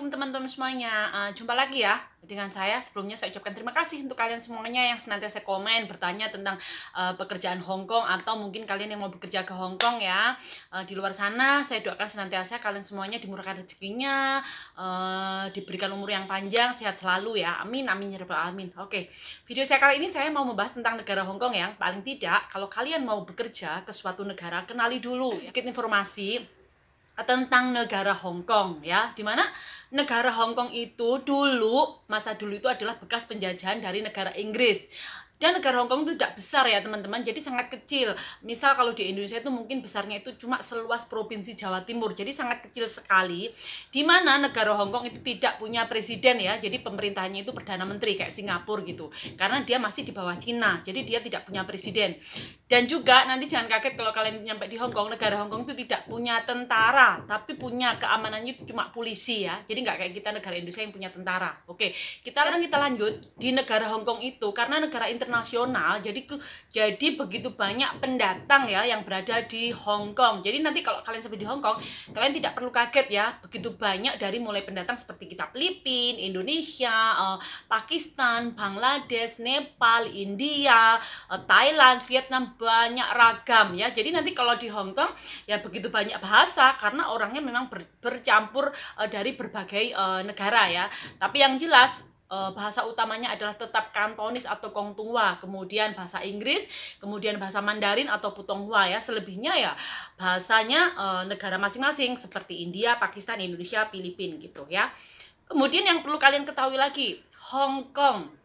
Assalamualaikum teman-teman semuanya. Jumpa lagi ya dengan saya. Sebelumnya saya ucapkan terima kasih untuk kalian semuanya yang senantiasa komen bertanya tentang pekerjaan Hong Kong, atau mungkin kalian yang mau bekerja ke Hong Kong ya. Di luar sana saya doakan senantiasa kalian semuanya dimurahkan rezekinya, diberikan umur yang panjang, sehat selalu ya. Amin amin ya rabbal alamin. Oke, video saya kali ini saya mau membahas tentang negara Hong Kong. Yang paling tidak, kalau kalian mau bekerja ke suatu negara, kenali dulu sedikit informasi tentang negara Hong Kong ya, dimana negara Hong Kong itu masa dulu itu adalah bekas penjajahan dari negara Inggris. Dan negara Hong Kong itu tidak besar ya teman-teman, jadi sangat kecil. Misal kalau di Indonesia itu mungkin besarnya itu cuma seluas provinsi Jawa Timur, jadi sangat kecil sekali. Dimana negara Hong Kong itu tidak punya presiden ya, jadi pemerintahannya itu Perdana Menteri kayak Singapura gitu. Karena dia masih di bawah Cina, jadi dia tidak punya presiden. Dan juga nanti jangan kaget kalau kalian nyampe di Hong Kong, negara Hong Kong itu tidak punya tentara, tapi punya keamanannya itu cuma polisi ya. Jadi nggak kayak kita negara Indonesia yang punya tentara. Oke, sekarang kita lanjut di negara Hong Kong itu, karena negara internasional, jadi begitu banyak pendatang ya yang berada di Hong Kong. Jadi nanti kalau kalian sampai di Hong Kong, kalian tidak perlu kaget ya, begitu banyak dari mulai pendatang seperti kita Filipina, Indonesia, Pakistan, Bangladesh, Nepal, India, Thailand, Vietnam, banyak ragam ya. Jadi nanti kalau di Hong Kong ya begitu banyak bahasa, karena orangnya memang bercampur dari berbagai negara ya. Tapi yang jelas bahasa utamanya adalah tetap Kantonis atau Kongtua, kemudian bahasa Inggris, kemudian bahasa Mandarin atau Putonghua ya. Selebihnya ya bahasanya negara masing-masing seperti India, Pakistan, Indonesia, Filipina gitu ya. Kemudian yang perlu kalian ketahui lagi, Hong Kong.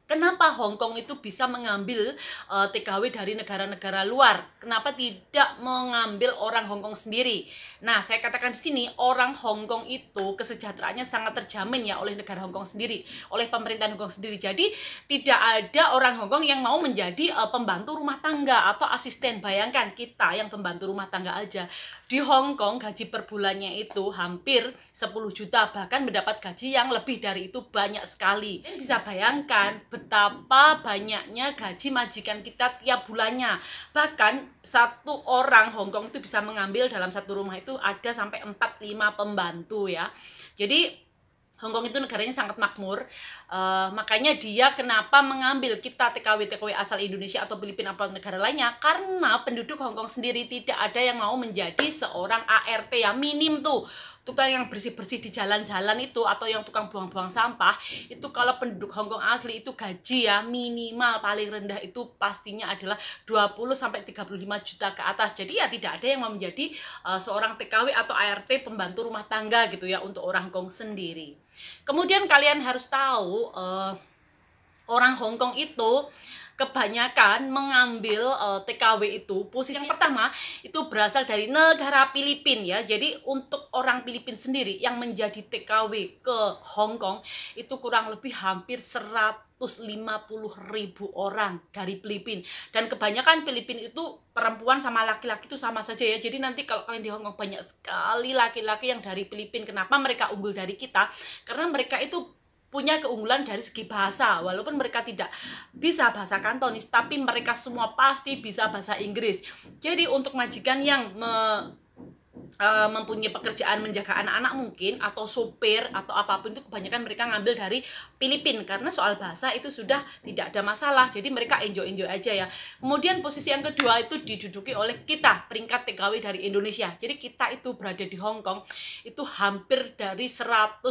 Kenapa Hong Kong itu bisa mengambil TKW dari negara-negara luar? Kenapa tidak mengambil orang Hong Kong sendiri? Nah, saya katakan di sini, orang Hong Kong itu kesejahteraannya sangat terjamin ya oleh negara Hong Kong sendiri, oleh pemerintahan Hong Kong sendiri. Jadi tidak ada orang Hong Kong yang mau menjadi pembantu rumah tangga atau asisten. Bayangkan kita yang pembantu rumah tangga aja di Hong Kong, gaji per bulannya itu hampir 10 juta, bahkan mendapat gaji yang lebih dari itu banyak sekali. Bisa bayangkan betapa banyaknya gaji majikan kita tiap bulannya. Bahkan satu orang Hong Kong itu bisa mengambil dalam satu rumah itu ada sampai 4-5 pembantu ya. Jadi Hong Kong itu negaranya sangat makmur, makanya dia kenapa mengambil kita TKW asal Indonesia atau Filipina atau negara lainnya, karena penduduk Hong Kong sendiri tidak ada yang mau menjadi seorang ART ya, minim tuh tukang yang bersih-bersih di jalan-jalan itu, atau yang tukang buang-buang sampah itu. Kalau penduduk Hong Kong asli itu gaji ya minimal paling rendah itu pastinya adalah 20-35 juta ke atas. Jadi ya tidak ada yang mau menjadi seorang TKW atau ART pembantu rumah tangga gitu ya untuk orang Hong Kong sendiri. Kemudian kalian harus tahu orang Hong Kong itu kebanyakan mengambil TKW itu, posisi yang pertama itu berasal dari negara Filipina ya. Jadi untuk orang Filipina sendiri yang menjadi TKW ke Hong Kong itu kurang lebih hampir 150.000 orang dari Filipina. Dan kebanyakan Filipina itu perempuan sama laki-laki itu sama saja ya. Jadi nanti kalau kalian di Hong Kong banyak sekali laki-laki yang dari Filipina. Kenapa mereka unggul dari kita? Karena mereka itu punya keunggulan dari segi bahasa. Walaupun mereka tidak bisa bahasa Kantonis, tapi mereka semua pasti bisa bahasa Inggris. Jadi untuk majikan yang mempunyai pekerjaan menjaga anak-anak mungkin, atau sopir atau apapun itu, kebanyakan mereka ngambil dari Filipina, karena soal bahasa itu sudah tidak ada masalah. Jadi mereka enjoy aja ya. Kemudian posisi yang kedua itu diduduki oleh kita, peringkat TKW dari Indonesia. Jadi kita itu berada di Hong Kong itu hampir dari 120.000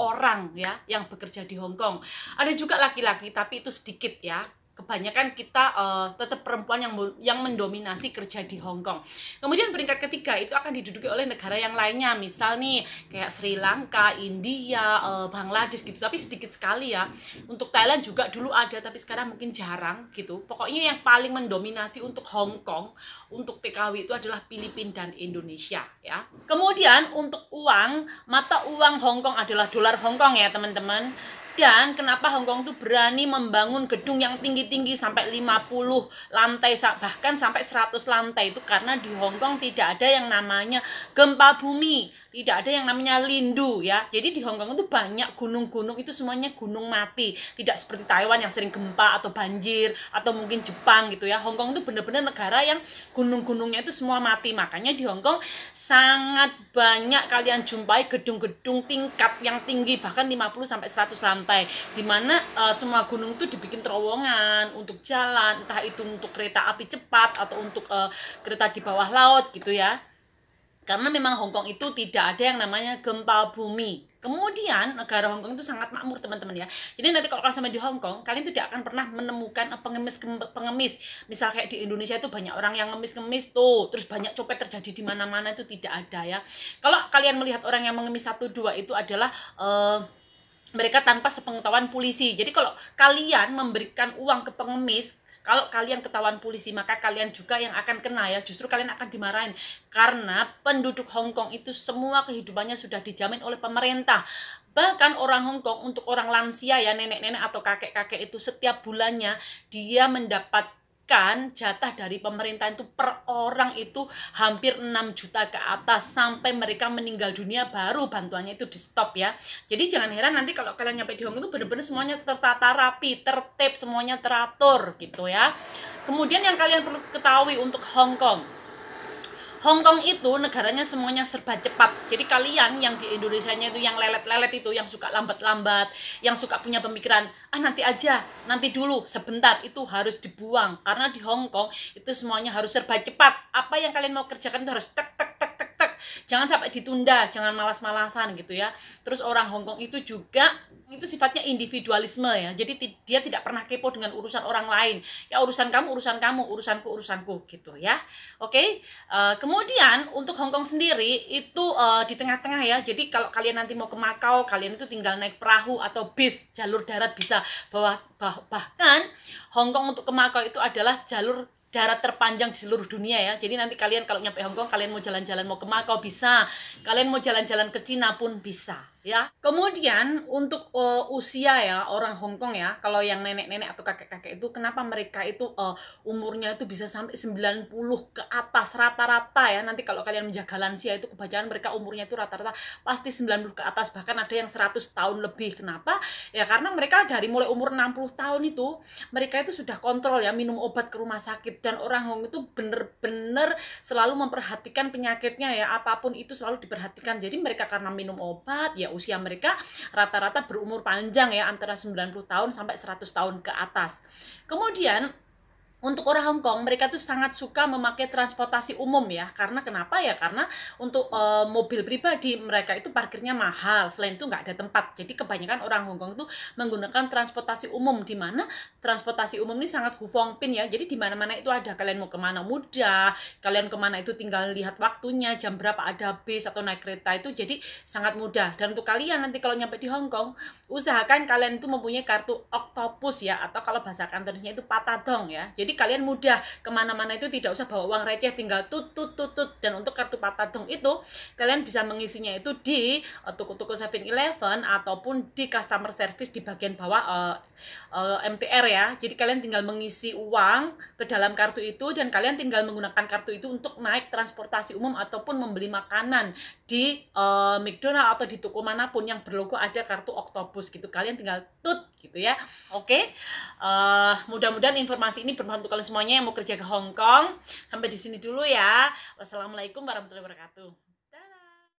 orang ya yang bekerja di Hong Kong. Ada juga laki-laki tapi itu sedikit ya. Kebanyakan kita tetap perempuan yang mendominasi kerja di Hong Kong. Kemudian peringkat ketiga itu akan diduduki oleh negara yang lainnya, misal nih kayak Sri Lanka, India, Bangladesh gitu, tapi sedikit sekali ya. Untuk Thailand juga dulu ada, tapi sekarang mungkin jarang gitu. Pokoknya yang paling mendominasi untuk Hong Kong, untuk TKW itu adalah Filipina dan Indonesia ya. Kemudian untuk uang, mata uang Hong Kong adalah dolar Hong Kong ya teman-teman. Dan kenapa Hong Kong tuh berani membangun gedung yang tinggi-tinggi sampai 50 lantai, bahkan sampai 100 lantai, itu karena di Hong Kong tidak ada yang namanya gempa bumi, tidak ada yang namanya lindu ya. Jadi di Hong Kong itu banyak gunung-gunung, itu semuanya gunung mati. Tidak seperti Taiwan yang sering gempa atau banjir, atau mungkin Jepang gitu ya. Hong Kong itu benar-benar negara yang gunung-gunungnya itu semua mati. Makanya di Hong Kong sangat banyak kalian jumpai gedung-gedung tingkat yang tinggi, bahkan 50 sampai 100 lantai, dimana semua gunung itu dibikin terowongan untuk jalan, entah itu untuk kereta api cepat atau untuk kereta di bawah laut gitu ya. Karena memang Hong Kong itu tidak ada yang namanya gempa bumi. Kemudian negara Hong Kong itu sangat makmur teman-teman ya. Jadi nanti kalau kalian sampai di Hong Kong, kalian tidak akan pernah menemukan pengemis. Misal kayak di Indonesia itu banyak orang yang ngemis-ngemis tuh, terus banyak copet terjadi di mana-mana, itu tidak ada ya. Kalau kalian melihat orang yang mengemis 1-2 itu adalah mereka tanpa sepengetahuan polisi. Jadi kalau kalian memberikan uang ke pengemis, kalau kalian ketahuan polisi, maka kalian juga yang akan kena ya. Justru kalian akan dimarahin. Karena penduduk Hong Kong itu semua kehidupannya sudah dijamin oleh pemerintah. Bahkan orang Hong Kong, untuk orang lansia ya, nenek-nenek atau kakek-kakek itu setiap bulannya dia mendapatkan jatah dari pemerintah itu per orang itu hampir 6 juta ke atas, sampai mereka meninggal dunia baru bantuannya itu di stop ya. Jadi jangan heran nanti kalau kalian nyampe di Hong Kong itu benar-benar semuanya tertata rapi, tertib, semuanya teratur gitu ya. Kemudian yang kalian perlu ketahui untuk Hong Kong, Hong Kong itu negaranya semuanya serba cepat. Jadi kalian yang di Indonesianya itu yang lelet-lelet itu, yang suka lambat-lambat, yang suka punya pemikiran, nanti aja, nanti dulu, sebentar, itu harus dibuang. Karena di Hong Kong itu semuanya harus serba cepat. Apa yang kalian mau kerjakan itu harus tek tek tek tek tek. Jangan sampai ditunda, jangan malas-malasan gitu ya. Terus orang Hong Kong itu juga itu sifatnya individualisme ya. Jadi dia tidak pernah kepo dengan urusan orang lain. Ya urusan kamu, urusanku, urusanku gitu ya. Oke. Kemudian untuk Hong Kong sendiri itu di tengah-tengah ya. Jadi kalau kalian nanti mau ke Makau, kalian itu tinggal naik perahu atau bis, jalur darat bisa. Bahkan Hong Kong untuk ke Makau itu adalah jalur darat terpanjang di seluruh dunia ya. Jadi nanti kalian kalau nyampe Hong Kong, kalian mau jalan-jalan mau ke Makau bisa, kalian mau jalan-jalan ke Cina pun bisa ya. Kemudian untuk usia ya orang Hong Kong ya, kalau yang nenek-nenek atau kakek-kakek itu kenapa mereka itu umurnya itu bisa sampai 90 ke atas rata-rata ya. Nanti kalau kalian menjaga lansia itu kebanyakan mereka umurnya itu rata-rata pasti 90 ke atas, bahkan ada yang 100 tahun lebih. Kenapa? Ya karena mereka dari mulai umur 60 tahun itu mereka itu sudah kontrol ya, minum obat ke rumah sakit. Dan orang Hong itu bener-bener selalu memperhatikan penyakitnya ya, apapun itu selalu diperhatikan. Jadi mereka karena minum obat ya, usia mereka rata-rata berumur panjang ya, antara 90 tahun sampai 100 tahun ke atas. Kemudian untuk orang Hong Kong, mereka tuh sangat suka memakai transportasi umum ya. Karena kenapa ya? Karena untuk mobil pribadi mereka itu parkirnya mahal. Selain itu nggak ada tempat. Jadi kebanyakan orang Hong Kong itu menggunakan transportasi umum, di mana transportasi umum ini sangat hufongpin ya. Jadi di mana-mana itu ada. Kalian mau kemana mudah, kalian kemana itu tinggal lihat waktunya, jam berapa ada bis atau naik kereta itu. Jadi sangat mudah. Dan untuk kalian nanti kalau nyampe di Hong Kong, usahakan kalian itu mempunyai kartu Octopus ya, atau kalau bahasa kantonisnya itu Patadong ya. Jadi kalian mudah kemana-mana itu tidak usah bawa uang receh, tinggal tut. Dan untuk kartu Patadong itu kalian bisa mengisinya itu di toko-toko 7-Eleven ataupun di customer service di bagian bawah MTR ya. Jadi kalian tinggal mengisi uang ke dalam kartu itu, dan kalian tinggal menggunakan kartu itu untuk naik transportasi umum ataupun membeli makanan di McDonald atau di toko manapun yang berlogo ada kartu Octopus gitu. Kalian tinggal tut gitu ya. Oke. Mudah-mudahan informasi ini bermanfaat untuk kalian semuanya yang mau kerja ke Hong Kong. Sampai di sini dulu ya. Wassalamualaikum warahmatullahi wabarakatuh.